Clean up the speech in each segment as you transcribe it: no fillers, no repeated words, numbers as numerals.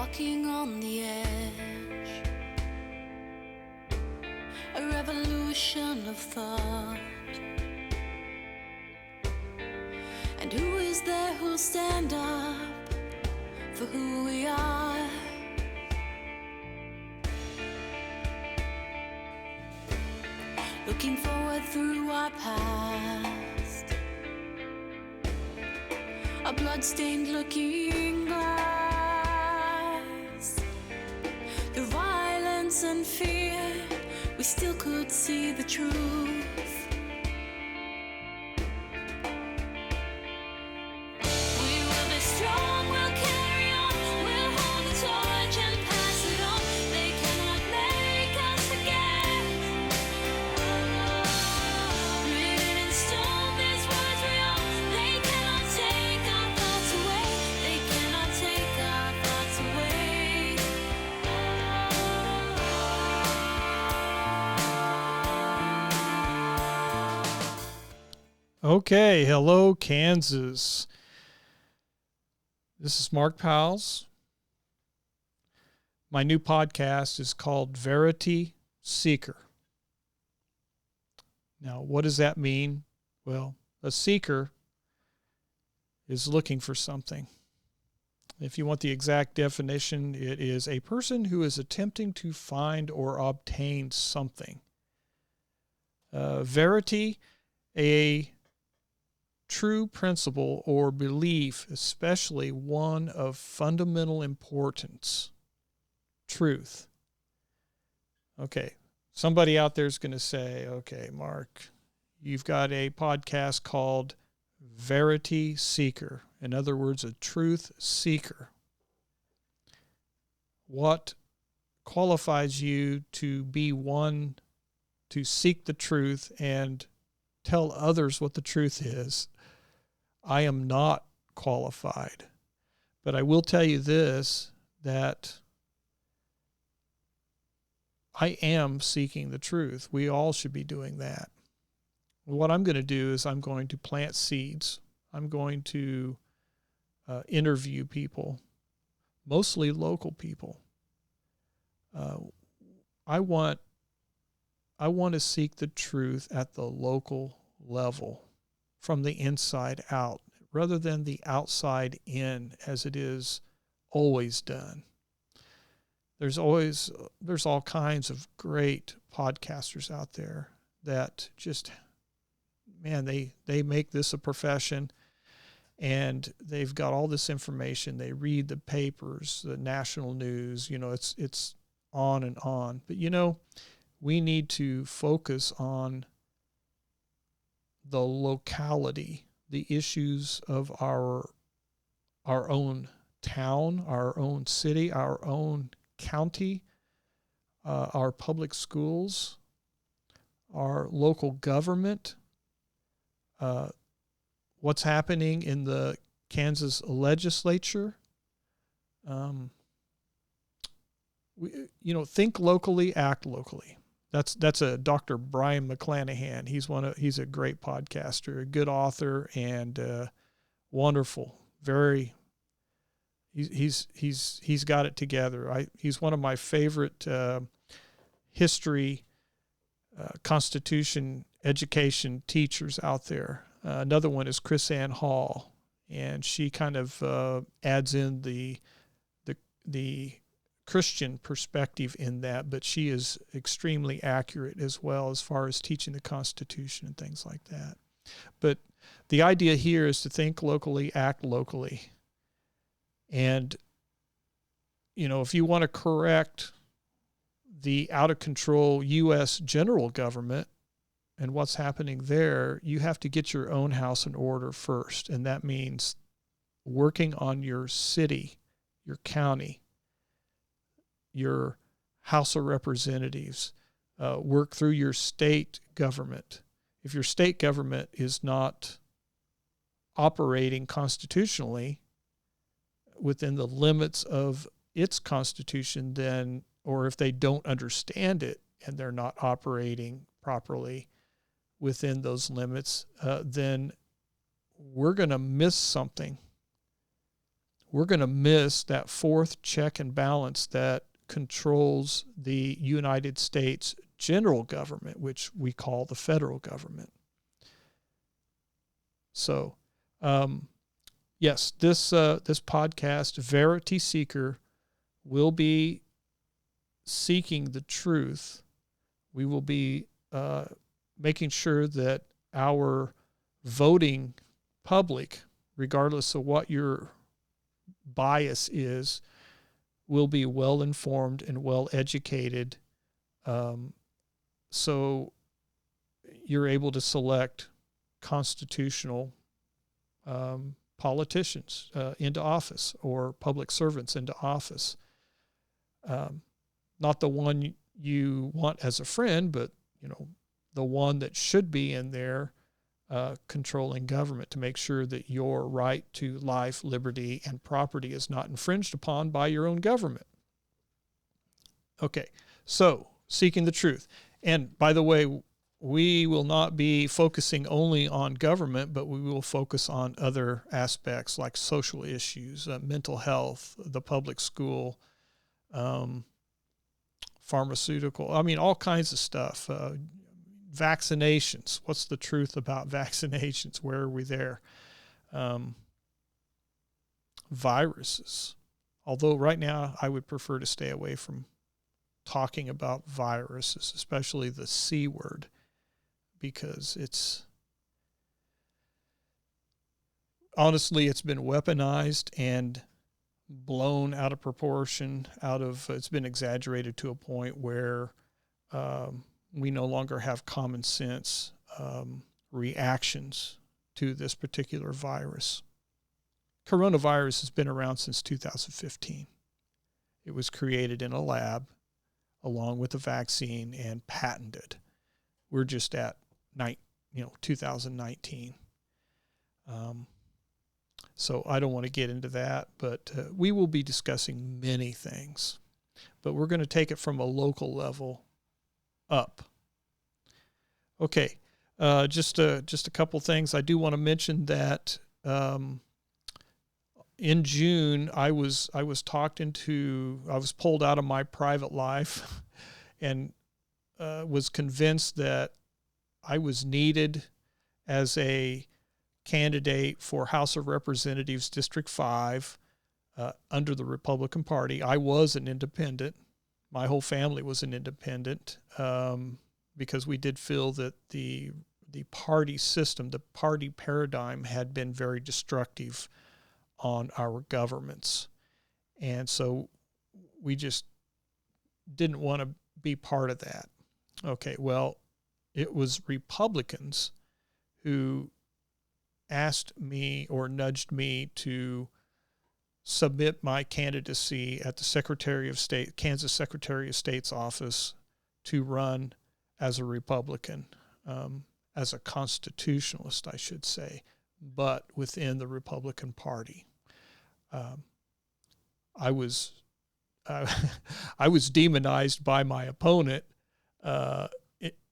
walking on the edge, a revolution of thought. And who is there who'll stand up for who we are? Looking forward through our past, a blood-stained looking glass. The violence and fear, we still could see the truth. We will be strong, we'll carry on, we'll hold the torch and pass it on. They cannot make us forget. Written in stone, these words we own. They cannot take our thoughts away. They cannot take our thoughts away. Okay, hello, Kansas. This is Mark Powls. My new podcast is called Verity Seeker. Now, what does that mean? Well, a seeker is looking for something. If you want the exact definition, it is a person who is attempting to find or obtain something. Verity, a true principle or belief, especially one of fundamental importance. Truth. Okay, somebody out there is going to say, okay, Mark, you've got a podcast called Verity Seeker. In other words, a truth seeker. What qualifies you to be one to seek the truth and tell others what the truth is? I am not qualified. But I will tell you this, that I am seeking the truth. We all should be doing that. What I'm going to do is I'm going to plant seeds. I'm going to interview people, mostly local people. I want to seek the truth at the local level, from the inside out, rather than the outside in, as it is always done. There's all kinds of great podcasters out there that just, man, they make this a profession, and they've got all this information. They read the papers, the national news, it's on and on. But we need to focus on the locality, the issues of our own town, our own city, our own county, our public schools, our local government, what's happening in the Kansas legislature. Think locally, act locally. That's a Dr. Brian McClanahan. He's a great podcaster, a good author, and wonderful. He's got it together. He's one of my favorite history, Constitution, education teachers out there. Another one is Chris Ann Hall, and she kind of adds in the Christian perspective in that, but she is extremely accurate as well as far as teaching the Constitution and things like that. But the idea here is to think locally, act locally. And, if you want to correct the out-of-control U.S. general government and what's happening there, you have to get your own house in order first. And that means working on your city, your county, your House of Representatives, work through your state government. If your state government is not operating constitutionally within the limits of its constitution, then, or if they don't understand it and they're not operating properly within those limits, then we're going to miss something. we're going to miss that fourth check and balance that controls the United States general government, which we call the federal government. So, yes, this podcast, Verity Seeker, will be seeking the truth. We will be making sure that our voting public, regardless of what your bias is, will be well informed and well educated, so you're able to select constitutional politicians into office, or public servants into office. Not the one you want as a friend, but the one that should be in there controlling government, to make sure that your right to life, liberty, and property is not infringed upon by your own government. Okay, so seeking the truth. And by the way, we will not be focusing only on government, but we will focus on other aspects like social issues, mental health, the public school, pharmaceutical, all kinds of stuff. Vaccinations. What's the truth about vaccinations? Where are we there? Viruses. Although right now I would prefer to stay away from talking about viruses, especially the C word, because it's been weaponized and blown out of proportion, it's been exaggerated to a point where we no longer have common sense reactions to this particular virus. Coronavirus has been around since 2015. It was created in a lab along with the vaccine and patented. We're just at 2019. So I don't want to get into that, but we will be discussing many things. But we're going to take it from a local level up. Okay, just a couple things. I do want to mention that in June I was pulled out of my private life and was convinced that I was needed as a candidate for House of Representatives District 5 under the Republican Party. I was an independent. My whole family was an independent because we did feel that the party system, the party paradigm had been very destructive on our governments. And so we just didn't want to be part of that. Okay, well, it was Republicans who asked me or nudged me to submit my candidacy at the Kansas Secretary of State's office to run as a Republican, as a constitutionalist, I should say, but within the Republican Party. I was demonized by my opponent.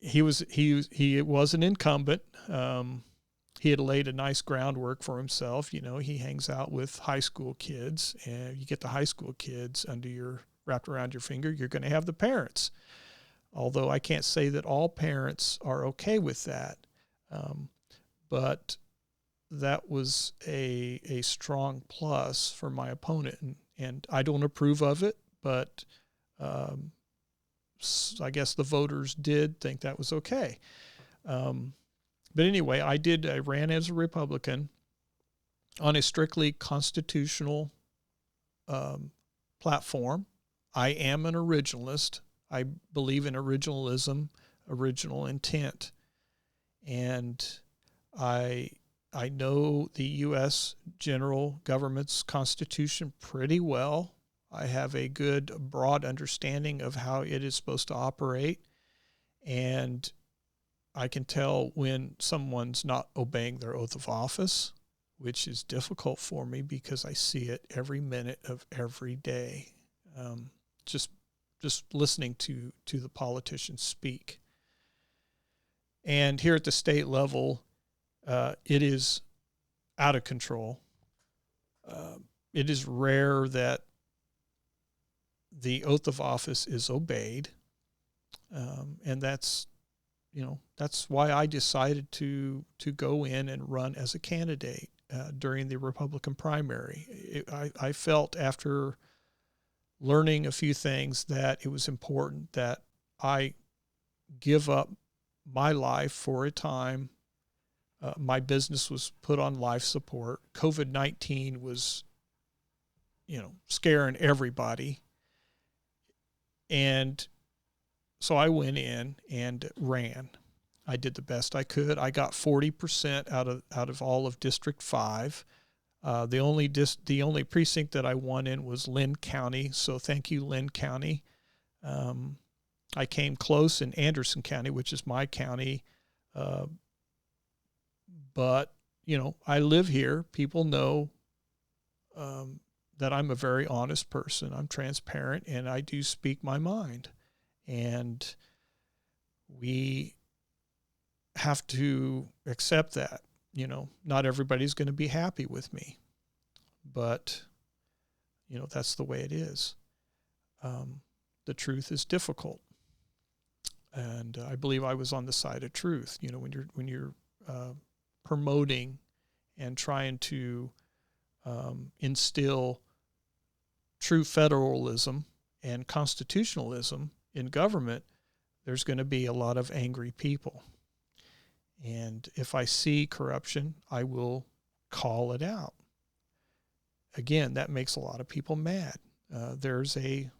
He was an incumbent. He had laid a nice groundwork for himself. He hangs out with high school kids, and you get the high school kids wrapped around your finger, you're going to have the parents. Although I can't say that all parents are okay with that. But that was a strong plus for my opponent, and I don't approve of it, but I guess the voters did think that was okay. But anyway, I ran as a Republican on a strictly constitutional platform. I am an originalist. I believe in originalism, original intent. And I know the U.S. general government's constitution pretty well. I have a good, broad understanding of how it is supposed to operate. And I can tell when someone's not obeying their oath of office, which is difficult for me because I see it every minute of every day. Just listening to the politicians speak. And here at the state level, it is out of control. it is rare that the oath of office is obeyed. And that's why I decided to go in and run as a candidate during the Republican primary. I felt, after learning a few things, that it was important that I give up my life for a time. My business was put on life support. COVID-19 was, scaring everybody. And so I went in and ran. I did the best I could. I got 40% out of all of District 5. The only precinct that I won in was Lynn County. So thank you, Lynn County. I came close in Anderson County, which is my county. But, I live here. People know that I'm a very honest person. I'm transparent, and I do speak my mind. And we have to accept that. Not everybody's going to be happy with me, but, that's the way it is. The truth is difficult. And I believe I was on the side of truth. When you're promoting and trying to instill true federalism and constitutionalism in government, there's going to be a lot of angry people. And if I see corruption, I will call it out. Again, that makes a lot of people mad. There's a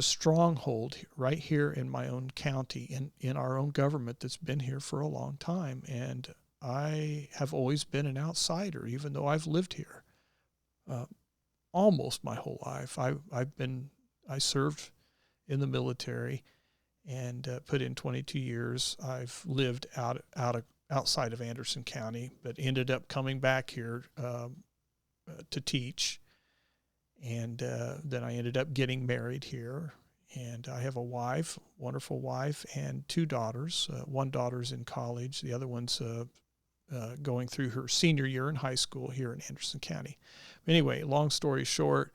stronghold right here in my own county, in our own government, that's been here for a long time. And I have always been an outsider, even though I've lived here almost my whole life. I served in the military and put in 22 years. I've lived outside of Anderson County, but ended up coming back here to teach. And then I ended up getting married here. And I have a wife, wonderful wife, and 2 daughters. One daughter's in college. The other one's going through her senior year in high school here in Anderson County. Anyway, long story short,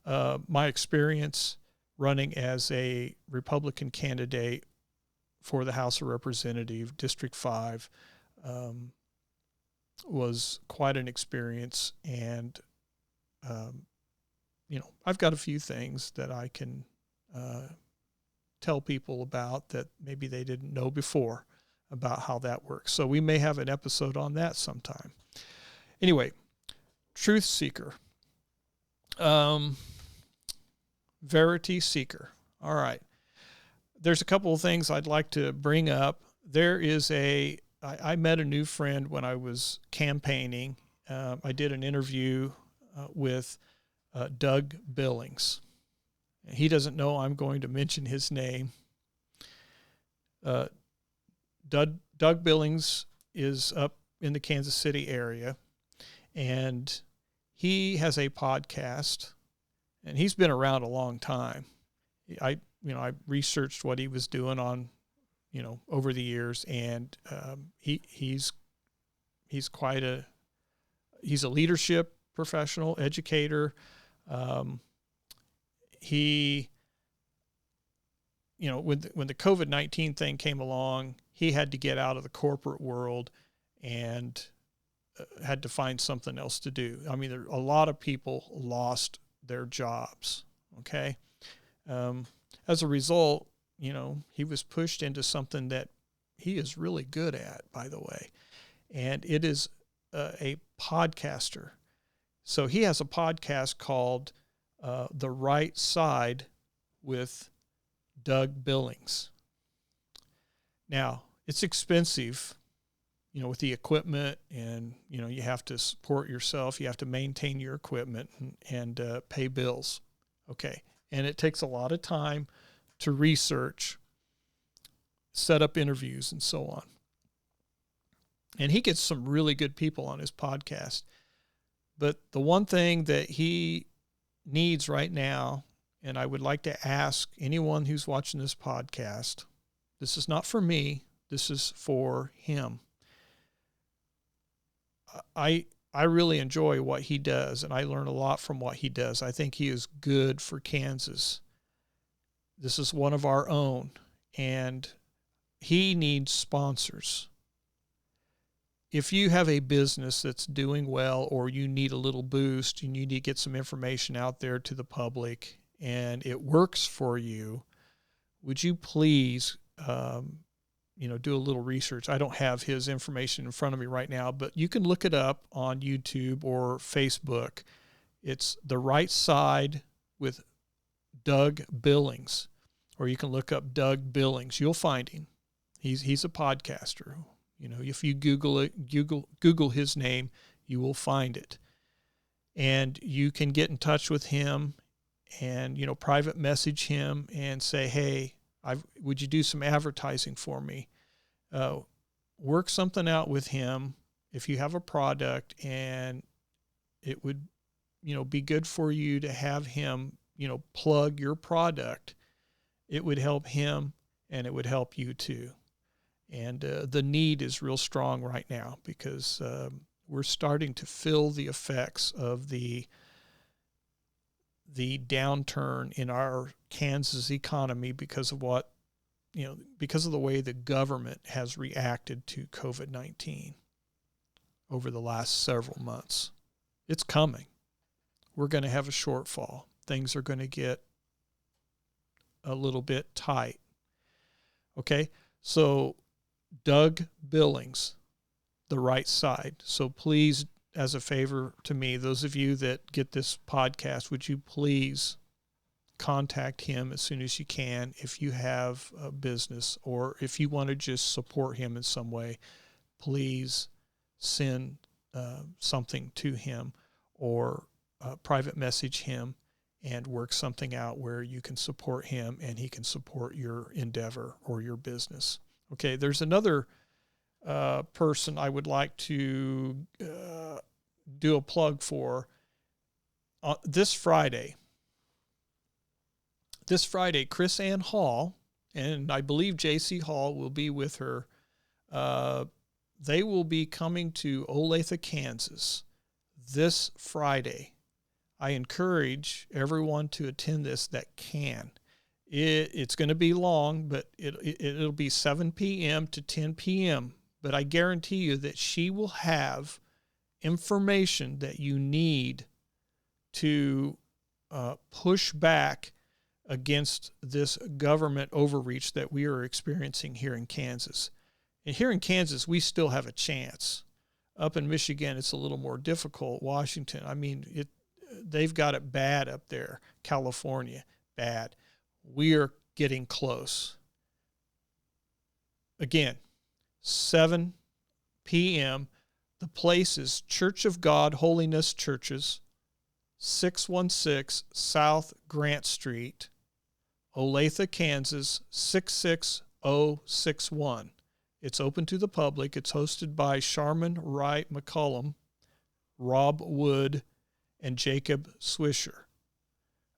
my experience running as a Republican candidate for the House of Representatives, District 5, was quite an experience. And, I've got a few things that I can tell people about that maybe they didn't know before about how that works. So we may have an episode on that sometime. Anyway, Truth Seeker. Verity Seeker. All right. There's a couple of things I'd like to bring up. There is I met a new friend when I was campaigning. I did an interview with Doug Billings. He doesn't know I'm going to mention his name. Doug Billings is up in the Kansas City area, and he has a podcast, and he's been around a long time. I researched what he was doing on, over the years, and he's a leadership professional, educator. He, when the COVID-19 thing came along, he had to get out of the corporate world and had to find something else to do. I mean, a lot of people lost their jobs. Okay. As a result, he was pushed into something that he is really good at, by the way. And it is a podcaster. So he has a podcast called The Right Side with Doug Billings. Now, it's expensive, with the equipment, and, you have to support yourself. You have to maintain your equipment and pay bills. Okay. And it takes a lot of time to research, set up interviews, and so on. And he gets some really good people on his podcast. But the one thing that he needs right now, and I would like to ask anyone who's watching this podcast, this is not for me, this is for him. I really enjoy what he does, and I learn a lot from what he does. I think he is good for Kansas. This is one of our own, and he needs sponsors. If you have a business that's doing well, or you need a little boost and you need to get some information out there to the public and it works for you, would you please, do a little research? I don't have his information in front of me right now, but you can look it up on YouTube or Facebook. It's The Right Side with Doug Billings, or you can look up Doug Billings. You'll find him. He's a podcaster. If you Google his name, you will find it. And you can get in touch with him and, private message him and say, hey, would you do some advertising for me? Work something out with him if you have a product, and it would, be good for you to have him, plug your product. It would help him and it would help you too. And the need is real strong right now because we're starting to feel the effects of the downturn in our Kansas economy because of because of the way the government has reacted to COVID-19 over the last several months. It's coming. We're going to have a shortfall. Things are going to get a little bit tight. Okay, so Doug Billings, The Right Side. So please, as a favor to me, those of you that get this podcast, would you please contact him as soon as you can if you have a business, or if you want to just support him in some way, please send something to him or private message him and work something out where you can support him and he can support your endeavor or your business. Okay, there's another person I would like to do a plug for. This Friday, Chris Ann Hall, and I believe J.C. Hall will be with her. They will be coming to Olathe, Kansas this Friday. I encourage everyone to attend this that can. It's going to be long, but it'll be 7 p.m. to 10 p.m. But I guarantee you that she will have information that you need to push back against this government overreach that we are experiencing here in Kansas. And here in Kansas, we still have a chance. Up in Michigan, it's a little more difficult. Washington, they've got it bad up there. California, bad. We are getting close. Again, 7 p.m. The place is Church of God Holiness Churches, 616 South Grant Street, Olathe, Kansas, 66061. It's open to the public. It's hosted by Sharman Wright McCollum, Rob Wood, and Jacob Swisher.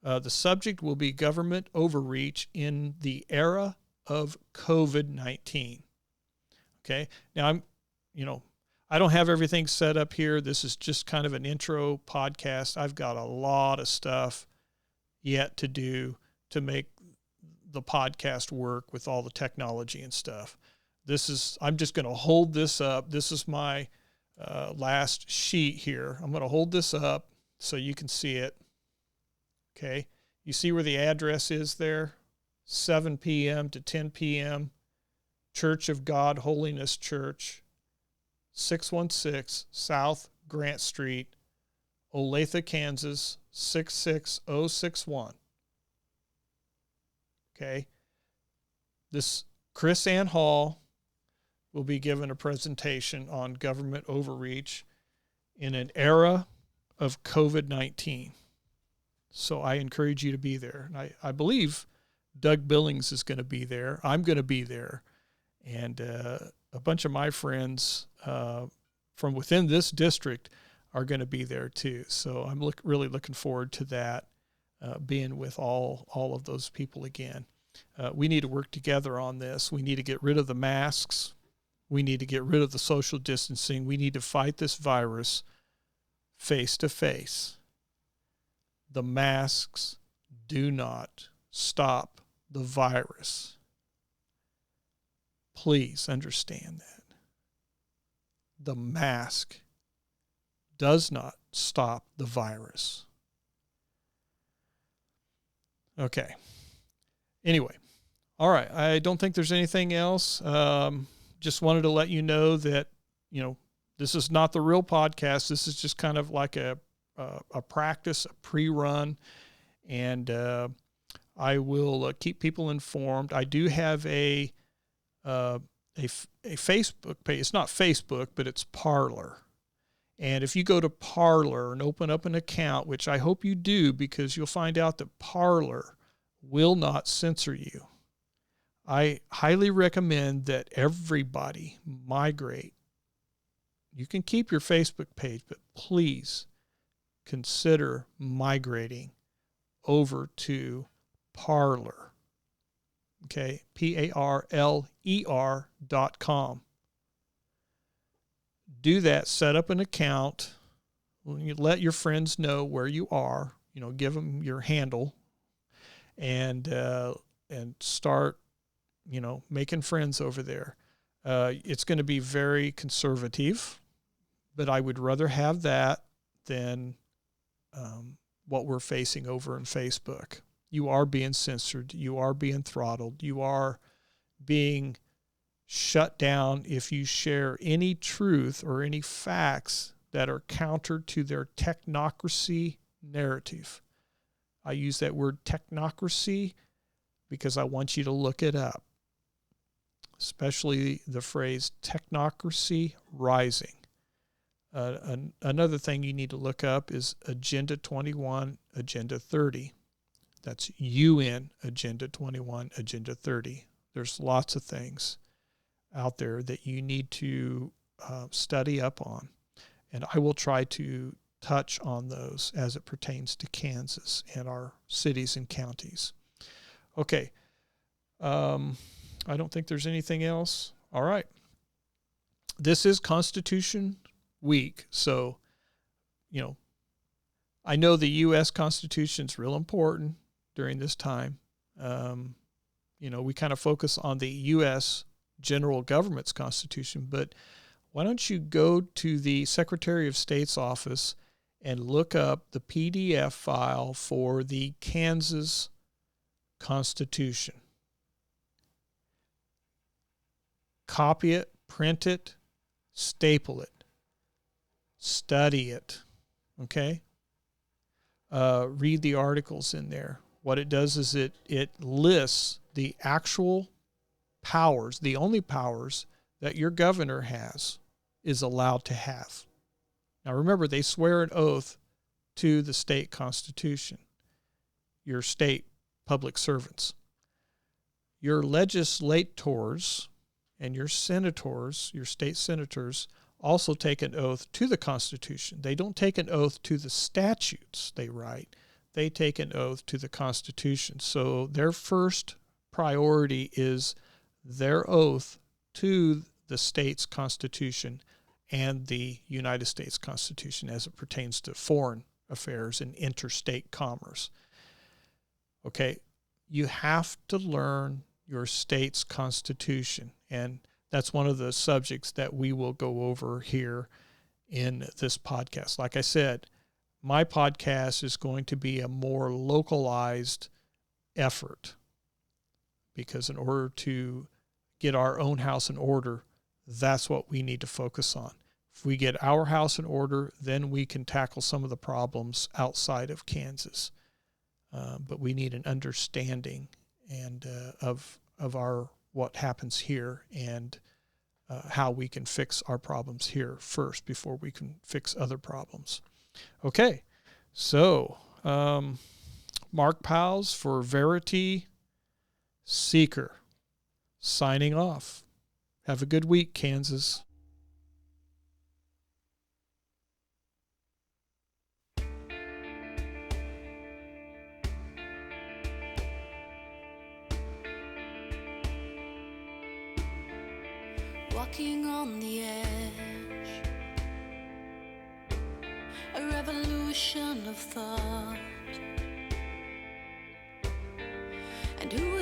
The subject will be government overreach in the era of COVID-19. Okay. Now I don't have everything set up here. This is just kind of an intro podcast. I've got a lot of stuff yet to do to make the podcast work with all the technology and stuff. I'm just going to hold this up. This is my last sheet here. I'm going to hold this up so you can see it. Okay. You see where the address is there? 7 p.m. to 10 p.m. Church of God Holiness Church, 616 South Grant Street, Olathe, Kansas, 66061. Okay. This Chris Ann Hall will be given a presentation on government overreach in an era of COVID-19. So I encourage you to be there. And I believe Doug Billings is going to be there. I'm going to be there. And a bunch of my friends from within this district are going to be there too. So I'm really looking forward to that, being with all of those people again. We need to work together on this. We need to get rid of the masks. We need to get rid of the social distancing. We need to fight this virus face to face. The masks do not stop the virus. Please understand that. The mask does not stop the virus. Okay. Anyway. All right. I don't think there's anything else. Just wanted to let you know that, this is not the real podcast. This is just kind of like a practice, a pre-run. And I will keep people informed. I do have a Facebook page. It's not Facebook, but it's Parler. And if you go to Parler and open up an account, which I hope you do, because you'll find out that Parler will not censor you. I highly recommend that everybody migrate. You can keep your Facebook page, but please consider migrating over to Parler. Okay, PARLER.com. Do that, set up an account. You let your friends know where you are, give them your handle, and start, making friends over there. It's going to be very conservative, but I would rather have that than what we're facing over in Facebook. You are being censored. You are being throttled. You are being shut down if you share any truth or any facts that are counter to their technocracy narrative. I use that word technocracy because I want you to look it up, especially the phrase technocracy rising. Another thing you need to look up is Agenda 21, Agenda 30. That's UN Agenda 21, Agenda 30. There's lots of things out there that you need to study up on. And I will try to touch on those as it pertains to Kansas and our cities and counties. Okay. I don't think there's anything else. All right. This is Constitution Week. So, I know the U.S. Constitution is real important during this time. We kind of focus on the U.S. general government's Constitution, but why don't you go to the Secretary of State's office and look up the PDF file for the Kansas Constitution. Copy it, print it, staple it, study it, okay? Read the articles in there. What it does is it lists the actual powers, the only powers that your governor is allowed to have. Now remember, they swear an oath to the state constitution, your state public servants. Your legislators and your senators, your state senators, also take an oath to the Constitution. They don't take an oath to the statutes they write. They take an oath to the Constitution. So their first priority is their oath to the state's Constitution and the United States Constitution as it pertains to foreign affairs and interstate commerce. Okay, you have to learn your state's Constitution, and that's one of the subjects that we will go over here in this podcast. Like I said, my podcast is going to be a more localized effort because in order to get our own house in order, that's what we need to focus on. If we get our house in order, then we can tackle some of the problems outside of Kansas. But we need an understanding and of our what happens here and how we can fix our problems here first before we can fix other problems. Okay, so Mark Powls for Verity Seeker, signing off. Have a good week, Kansas. Walking on the edge, ocean of thought. And who